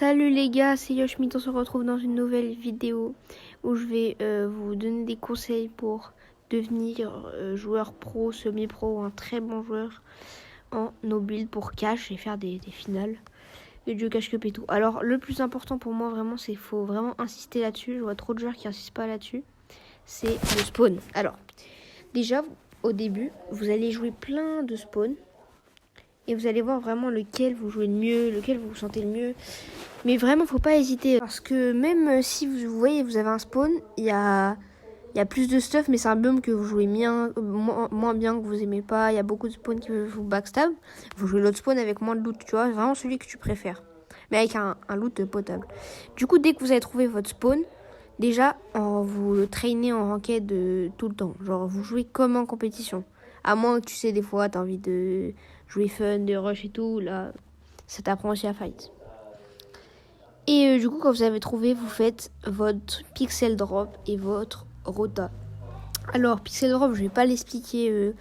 Salut les gars, c'est Yoshmith, on se retrouve dans une nouvelle vidéo où je vais vous donner des conseils pour devenir joueur pro, semi-pro ou un très bon joueur en no build pour cash et faire des finales de duo cash cup et tout. Alors le plus important pour moi vraiment, c'est qu'il faut vraiment insister là-dessus. Je vois trop de joueurs qui n'insistent pas là-dessus. C'est le spawn. Alors déjà au début, vous allez jouer plein de spawns. Et vous allez voir vraiment lequel vous jouez le mieux, lequel vous vous sentez le mieux. Mais vraiment, faut pas hésiter. Parce que même si vous voyez, vous avez un spawn, il y a plus de stuff, mais c'est un biome que vous jouez moins bien, que vous aimez pas. Il y a beaucoup de spawns qui vous backstab. Vous jouez l'autre spawn avec moins de loot, tu vois. Vraiment celui que tu préfères. Mais avec un loot potable. Du coup, dès que vous avez trouvé votre spawn, déjà, vous le traînez en ranked tout le temps. Genre, vous jouez comme en compétition. À moins que tu sais, des fois, t'as envie de jouer fun, de rush et tout. Là, ça t'apprend aussi à fight. Et du coup, quand vous avez trouvé, vous faites votre pixel drop et votre rota. Alors, pixel drop, je vais pas l'expliquer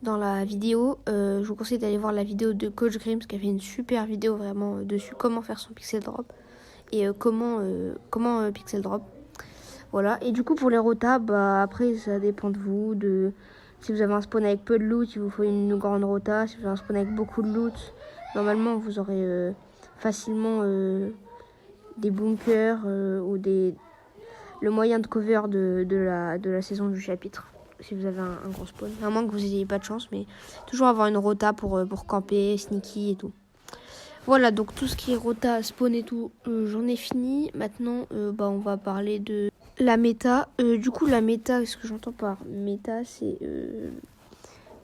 dans la vidéo. Je vous conseille d'aller voir la vidéo de Coach Grims qui a fait une super vidéo vraiment dessus. Comment faire son pixel drop et comment pixel drop. Voilà. Et du coup, pour les rotas, bah après, ça dépend de vous. Si vous avez un spawn avec peu de loot, il vous faut une grande rota. Si vous avez un spawn avec beaucoup de loot, normalement, vous aurez facilement des bunkers ou le moyen de cover de la saison du chapitre. Si vous avez un gros spawn. À moins que vous n'ayez pas de chance, mais toujours avoir une rota pour camper, sneaky et tout. Voilà, donc tout ce qui est rota, spawn et tout, j'en ai fini. Maintenant, on va parler de la méta. Du coup, la méta, ce que j'entends par méta, c'est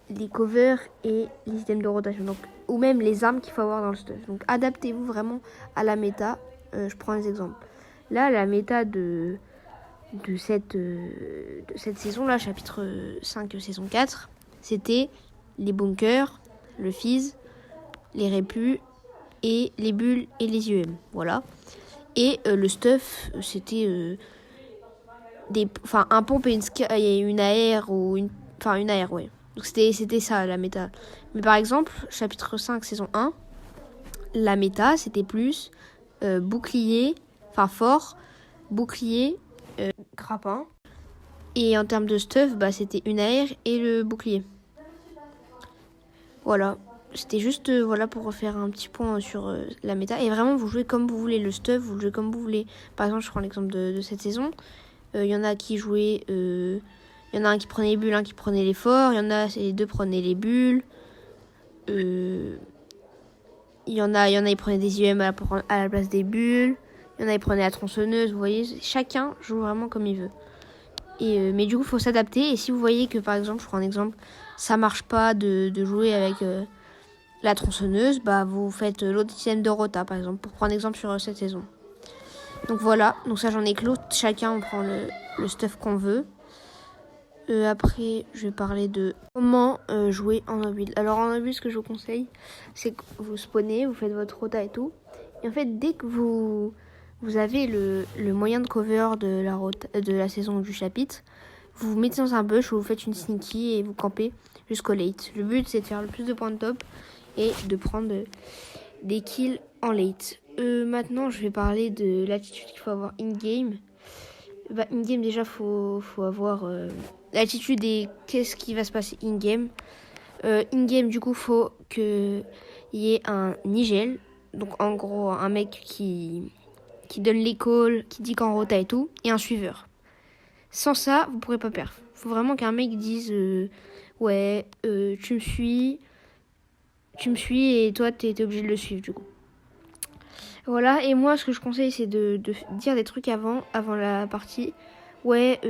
les covers et les items de rotation. Donc, ou même les armes qu'il faut avoir dans le stuff. Donc, adaptez-vous vraiment à la méta. Je prends des exemples. Là, la méta de cette saison-là, chapitre 5, saison 4, c'était les bunkers, le fizz, les répus, et les bulles et les UM. Voilà. Et le stuff, c'était un pompe et une AR ou une AR, ouais. Donc c'était ça la méta. Mais par exemple, chapitre 5 saison 1, la méta c'était plus bouclier, fort, bouclier, grappin. Et en termes de stuff, c'était une AR et le bouclier. Voilà. C'était juste pour refaire un petit point sur la méta. Et vraiment, vous jouez comme vous voulez le stuff, vous jouez comme vous voulez. Par exemple, je prends l'exemple de cette saison. Il y en a qui jouaient... Il y en a un qui prenait les bulles, un qui prenait les forts. Il y en a, les deux prenaient les bulles. Il y en a, ils prenaient des IM à la place des bulles. Il y en a, ils prenaient la tronçonneuse. Vous voyez, chacun joue vraiment comme il veut. Mais du coup, il faut s'adapter. Et si vous voyez que, par exemple, je prends un exemple, ça marche pas de jouer avec... la tronçonneuse, vous faites l'autre item de rota, par exemple, pour prendre exemple sur cette saison. Donc voilà, donc ça j'en ai clos. Chacun on prend le stuff qu'on veut. Après, je vais parler de comment jouer en no-build. Alors en no-build, ce que je vous conseille, c'est que vous spawnez, vous faites votre rota et tout. Et en fait, dès que vous avez le moyen de cover de la saison du chapitre, vous vous mettez dans un bush où vous faites une sneaky et vous campez jusqu'au late. Le but, c'est de faire le plus de points de top et de prendre des kills en late. Maintenant, je vais parler de l'attitude qu'il faut avoir in-game. In-game, déjà, faut avoir l'attitude et qu'est-ce qui va se passer in-game. In-game, du coup, faut qu'il y ait un Nigel. Donc, en gros, un mec qui donne les calls, qui dit qu'en rota et tout, et un suiveur. Sans ça, vous pourrez pas perf. Faut vraiment qu'un mec dise tu me suis et toi t'es obligé de le suivre du coup. Voilà, et moi ce que je conseille c'est de dire des trucs avant la partie.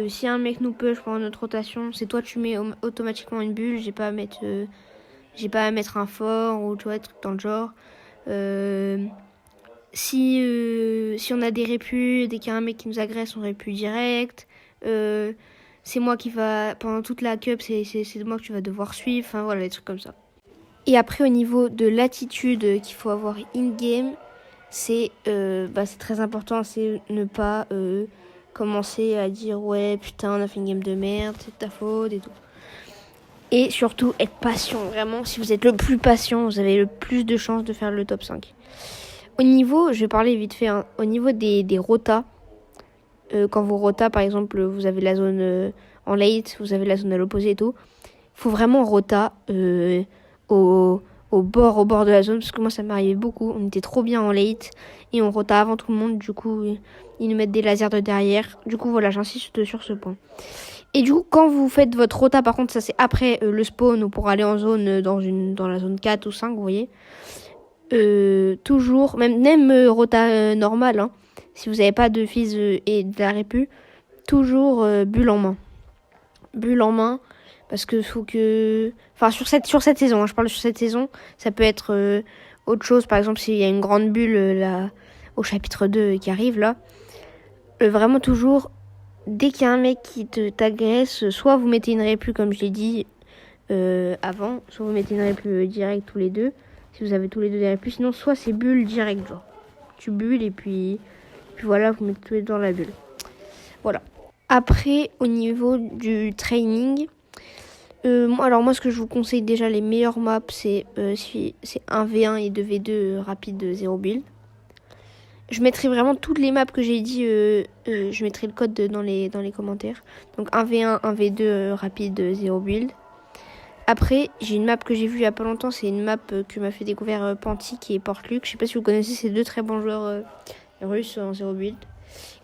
Si un mec nous push pendant notre rotation, c'est toi tu mets automatiquement une bulle, j'ai pas à mettre un fort ou tu vois, des trucs dans le genre. Si on a des répus, dès qu'il y a un mec qui nous agresse, on répue direct. C'est moi qui va pendant toute la cup, c'est moi que tu vas devoir suivre, enfin voilà, des trucs comme ça. Et après au niveau de l'attitude qu'il faut avoir in-game, c'est très important, c'est ne pas commencer à dire ouais putain on a fait une game de merde, c'est de ta faute et tout. Et surtout être patient, vraiment si vous êtes le plus patient, vous avez le plus de chances de faire le top 5. Je vais parler vite fait, hein, au niveau des rotas, quand vous rota, par exemple, vous avez la zone en late, vous avez la zone à l'opposé et tout, il faut vraiment rota au, au bord de la zone, parce que moi ça m'arrivait beaucoup, on était trop bien en late, et on rota avant tout le monde, du coup ils nous mettent des lasers de derrière, du coup voilà, j'insiste sur ce point. Et du coup, quand vous faites votre rota, par contre, ça c'est après le spawn ou pour aller en zone dans la zone 4 ou 5, vous voyez. Toujours, même rota normale, hein, si vous n'avez pas de fils et de la répu, toujours bulle en main. Bulle en main, parce que faut que... Enfin, sur cette saison, hein, je parle sur cette saison, ça peut être autre chose. Par exemple, s'il y a une grande bulle là, au chapitre 2 qui arrive là, vraiment toujours... Dès qu'il y a un mec qui t'agresse, soit vous mettez une répu comme je l'ai dit avant, soit vous mettez une répu direct tous les deux, si vous avez tous les deux des répus, sinon soit c'est bulle direct, genre. Tu bulles et puis voilà, vous mettez tous les deux dans la bulle. Voilà. Après, au niveau du training, moi ce que je vous conseille déjà, les meilleures maps, c'est 1v1 et 2v2 rapide 0 build. Je mettrai vraiment toutes les maps que j'ai dit, je mettrai le code dans les commentaires. Donc 1v1, 1v2 rapide 0 build. Après, j'ai une map que j'ai vue il y a pas longtemps, c'est une map que m'a fait découvrir Pantic et Portluk. Je sais pas si vous connaissez ces deux très bons joueurs russes en 0 build.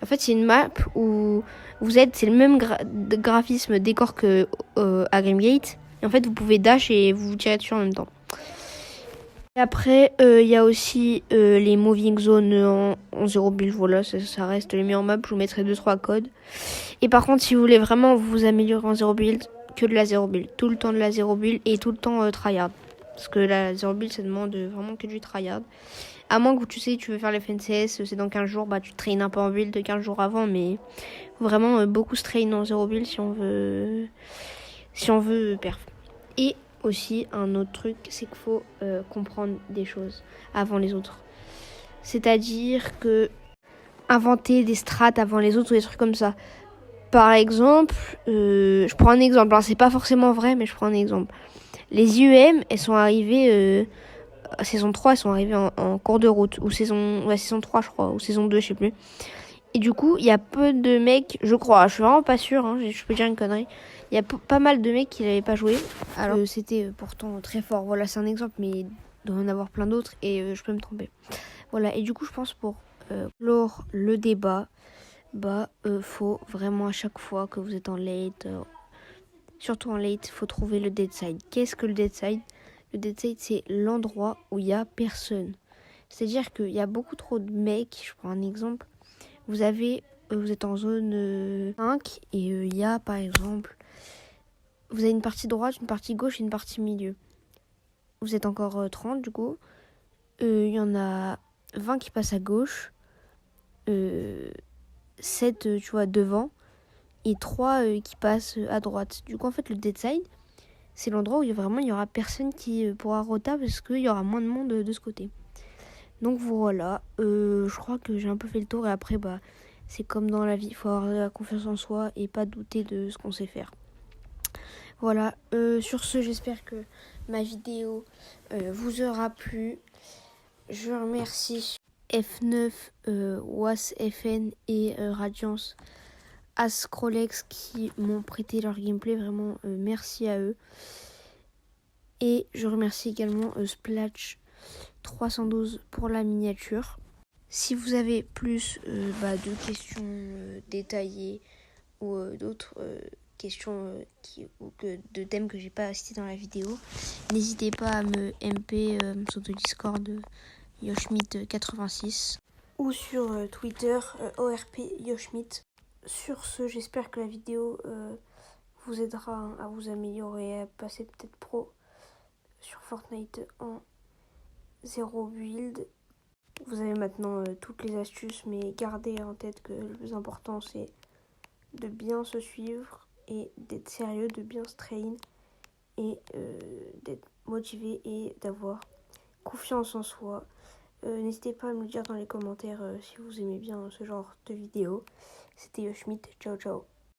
En fait, c'est une map où c'est le même graphisme décor que à Grimgate. Et en fait, vous pouvez dash et vous tirez dessus en même temps. Et après, il y a aussi les moving zones en 0 build. Voilà, ça reste les meilleures maps. Je vous mettrai 2-3 codes. Et par contre, si vous voulez vraiment vous améliorer en 0 build, que de la 0 build. Tout le temps de la 0 build et tout le temps tryhard. Parce que la 0 build, ça demande vraiment que du tryhard. À moins que tu veux faire les FNCS, c'est dans 15 jours, bah tu traînes un peu en build 15 jours avant, mais vraiment beaucoup se traîne en 0 build si on veut perf. Et aussi un autre truc, c'est qu'il faut comprendre des choses avant les autres. C'est-à-dire que inventer des strats avant les autres ou des trucs comme ça. Par exemple, je prends un exemple, alors c'est pas forcément vrai, mais je prends un exemple. Les IEM, elles sont arrivées saison 3, elles sont arrivées en cours de route, ou saison 3 je crois, ou saison 2, je sais plus. Et du coup, il y a peu de mecs, je crois, je suis vraiment pas sûre, hein, je peux dire une connerie. Il y a pas mal de mecs qui n'avaient pas joué, alors que c'était pourtant très fort. Voilà, c'est un exemple, mais il doit y en avoir plein d'autres, et je peux me tromper. Voilà, et du coup, je pense pour clore le débat, faut vraiment à chaque fois que vous êtes en late, surtout en late, faut trouver le dead side. Qu'est-ce que le dead side ? Le dead side, c'est l'endroit où il y a personne. C'est-à-dire qu'il y a beaucoup trop de mecs. Je prends un exemple. Vous êtes en zone 5 et il y a par exemple, vous avez une partie droite, une partie gauche et une partie milieu. Vous êtes encore 30 du coup. Il y en a 20 qui passent à gauche. 7 tu vois devant et 3 qui passent à droite. Du coup en fait le dead side c'est l'endroit où il y aura personne qui pourra rota parce qu'il y aura moins de monde de ce côté. Donc voilà, je crois que j'ai un peu fait le tour et après c'est comme dans la vie, il faut avoir la confiance en soi et pas douter de ce qu'on sait faire. Voilà, sur ce j'espère que ma vidéo vous aura plu. Je remercie F9, WasFN et Radiance Ascrolex qui m'ont prêté leur gameplay, vraiment merci à eux. Et je remercie également Splatch 312 pour la miniature. Si vous avez plus de questions détaillées ou d'autres questions de thèmes que j'ai pas cités dans la vidéo, n'hésitez pas à me MP sur le Discord Yoshmit86 ou sur Twitter ORP Yoshmit. Sur ce, j'espère que la vidéo vous aidera à vous améliorer et à passer peut-être pro sur Fortnite en 0 build. Vous avez maintenant toutes les astuces, mais gardez en tête que le plus important c'est de bien se suivre et d'être sérieux, de bien se train et d'être motivé et d'avoir confiance en soi. N'hésitez pas à me le dire dans les commentaires si vous aimez bien ce genre de vidéo. C'était Yoshmit, ciao ciao.